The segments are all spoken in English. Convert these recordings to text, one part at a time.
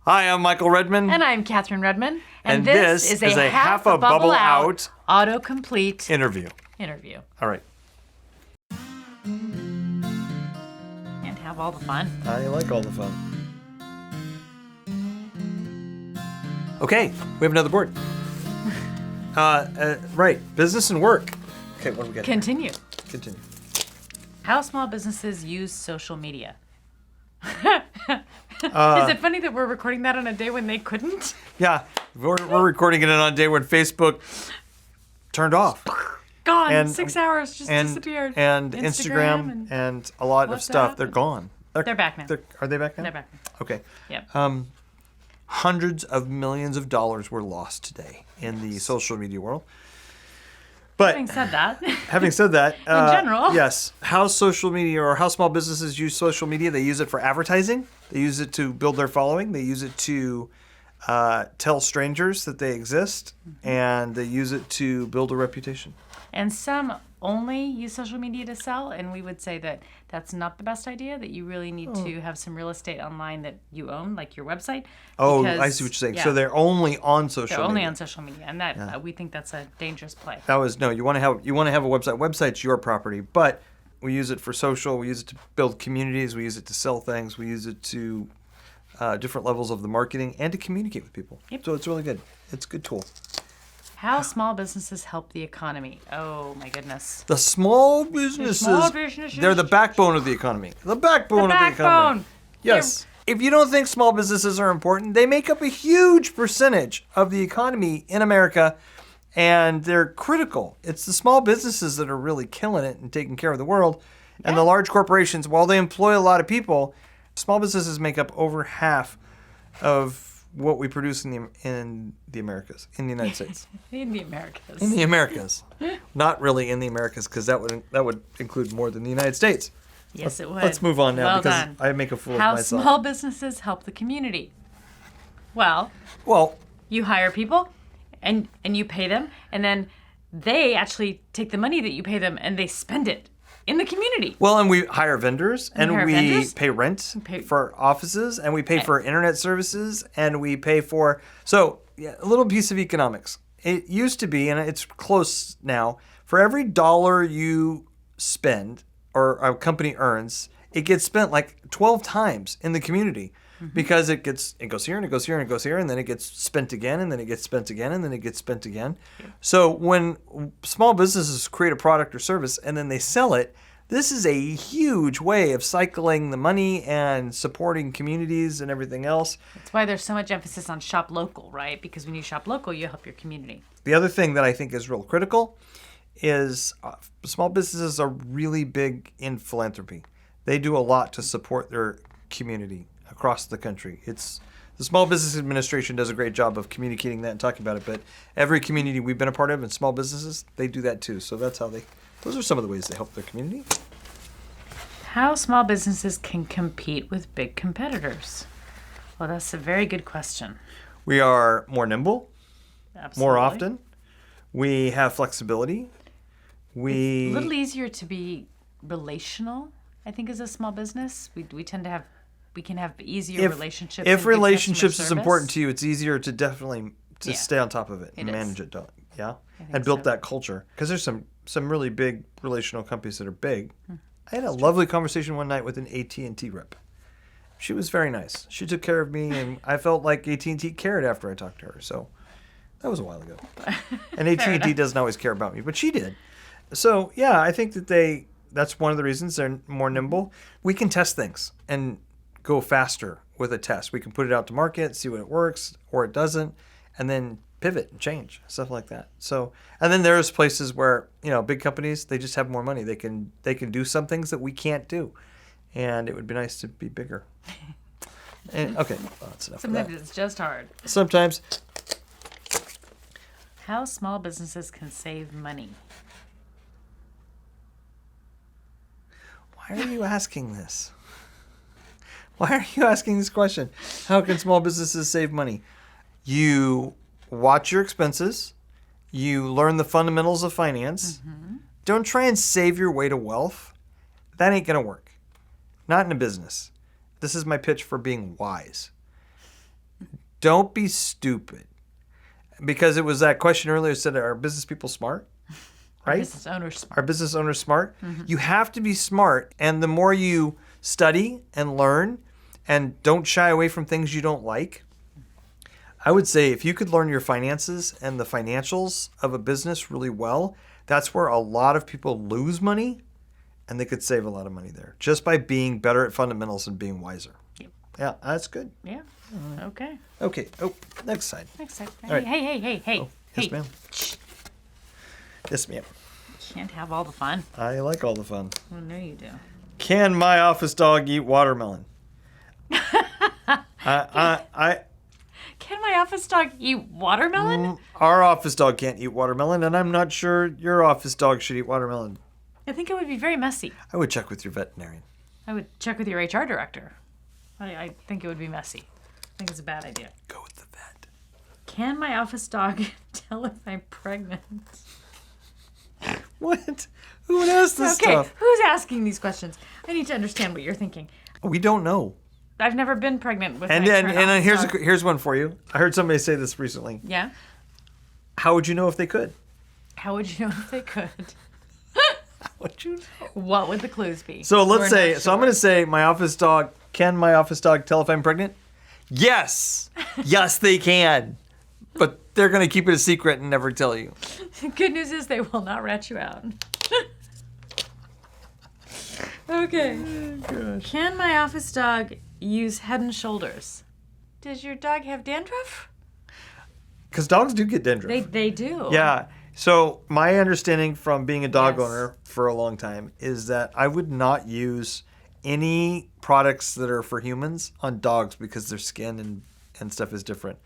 Hi, I'm Michael Redman. And I'm Kathryn Redman. And this is a half a bubble out autocomplete interview. All right. And have all the fun. I like all the fun. Okay, we have another board. Right, business and work. Okay, what do we got? Continue. Continue. How small businesses use social media. Is it funny that we're recording that on a day when they couldn't? Yeah, we're recording it on a day when Facebook turned off. Gone. And- 6 hours just disappeared. And Instagram and a lot of stuff, WhatsApp they're gone. They're back now. Are they back now? They're back. Okay. Yep. Hundreds of millions of dollars were lost today in the social media world. But Having said that, in general. yes, how social media or how small businesses use social media, they use it for advertising. They use it to build their following. They use it to tell strangers that they exist, and they use it to build a reputation. And some only use social media to sell, and we would say that that's not the best idea, that you really need to have some real estate online that you own, like your website. Oh, because, I see what you're saying. yeah, So they're only on social they're media. only on social media, and that we think that's a dangerous play. You want to have a website. Website's your property, but we use it for social. We use it to build communities. We use it to sell things. We use it to different levels of the marketing and to communicate with people. Yep. So it's really good. It's a good tool. How small businesses help the economy. Oh my goodness. The small businesses, they're the backbone of the economy. The backbone of the economy. Yes. If you don't think small businesses are important, they make up a huge percentage of the economy in America, and they're critical. It's the small businesses that are really killing it and taking care of the world. And the large corporations, while they employ a lot of people, small businesses make up over half of what we produce in the Americas, in the United States. In the Americas. In the Americas. Not really in the Americas, because that would include more than the United States. Yes, it would. Let's move on now, Well because done. I make a fool How of myself. small businesses help the community. Well, you hire people and you pay them, and then they actually take the money that you pay them and they spend it in the community. Well, and we hire vendors, and we pay rent pay- for offices, and we pay for internet services, and we pay for... So, a little piece of economics. It used to be, and it's close now, for every dollar you spend or a company earns, it gets spent like 12 times in the community. Because it goes here and it goes here and it goes here, and then it gets spent again, and then it gets spent again, and then it gets spent again. So when small businesses create a product or service and then they sell it, this is a huge way of cycling the money and supporting communities and everything else. That's why there's so much emphasis on shop local, right? Because when you shop local, you help your community. The other thing that I think is real critical is small businesses are really big in philanthropy. They do a lot to support their community across the country. The Small Business Administration does a great job of communicating that and talking about it, but every community we've been a part of in small businesses, they do that too. So that's how those are some of the ways they help their community. How small businesses can compete with big competitors? Well, that's a very good question. We are more nimble, Absolutely. more often. We have flexibility. A little easier to be relational, I think, as a small business. We can have easier relationships. If and good relationships customer is service. important to you, it's easier to definitely stay on top of it and manage it. Yeah, and build that culture, because there's some really big relational companies that are big. I had a lovely conversation one night with an AT&T rep. She was very nice. She took care of me, and I felt like AT&T cared after I talked to her. So that was a while ago. And AT&T doesn't always care about me, but she did. So yeah, I think that that's one of the reasons they're more nimble. We can test things and go faster with a test. We can put it out to market, see when it works or it doesn't, and then pivot and change, stuff like that. So, and then there's places where, big companies, they just have more money. They can do some things that we can't do. And it would be nice to be bigger. And, okay, well, that's enough of that. Sometimes it's just hard. Sometimes. How small businesses can save money. Why are you asking this? Why are you asking this question? How can small businesses save money? You watch your expenses. You learn the fundamentals of finance. Don't try and save your way to wealth. That ain't going to work. Not in a business. This is my pitch for being wise. don't be stupid. Because it was that question earlier that said, are business people smart? Right? Are business owners smart? Are business owners smart? Mm-hmm. You have to be smart. And the more you study and learn and don't shy away from things you don't like, I would say if you could learn your finances and the financials of a business really well, that's where a lot of people lose money, and they could save a lot of money there just by being better at fundamentals and being wiser. Yep. Yeah, that's good. Yeah. Okay. Okay. Oh, next slide. Next slide. All right. Hey. Oh, yes, ma'am. Yes, ma'am. Can't have all the fun. I like all the fun. Well, no, you do. Can my office dog eat watermelon? Can my office dog eat watermelon? Our office dog can't eat watermelon, and I'm not sure your office dog should eat watermelon. I think it would be very messy. I would check with your veterinarian. I would check with your HR director. I think it would be messy. I think it's a bad idea. Go with the vet. Can my office dog tell if I'm pregnant? What? Who would ask this stuff? Who's asking these questions? I need to understand what you're thinking. We don't know. I've never been pregnant with and here's one for you. I heard somebody say this recently. Yeah? How would you know if they could? How would you know if they could? How would you know? What would the clues be? So let's say, sure. So I'm going to say can my office dog tell if I'm pregnant? Yes. Yes, they can. But they're going to keep it a secret and never tell you. Good news is they will not rat you out. Okay. Oh, can my office dog use Head and Shoulders? Does your dog have dandruff? Because dogs do get dandruff. They do. Yeah. So my understanding from being a dog owner for a long time is that I would not use any products that are for humans on dogs because their skin and stuff is different.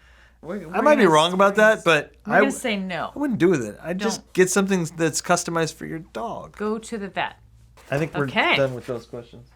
I might be wrong about that, but I'm going to say no. I wouldn't do with it. I'd just get something that's customized for your dog. Go to the vet. I think we're done with those questions.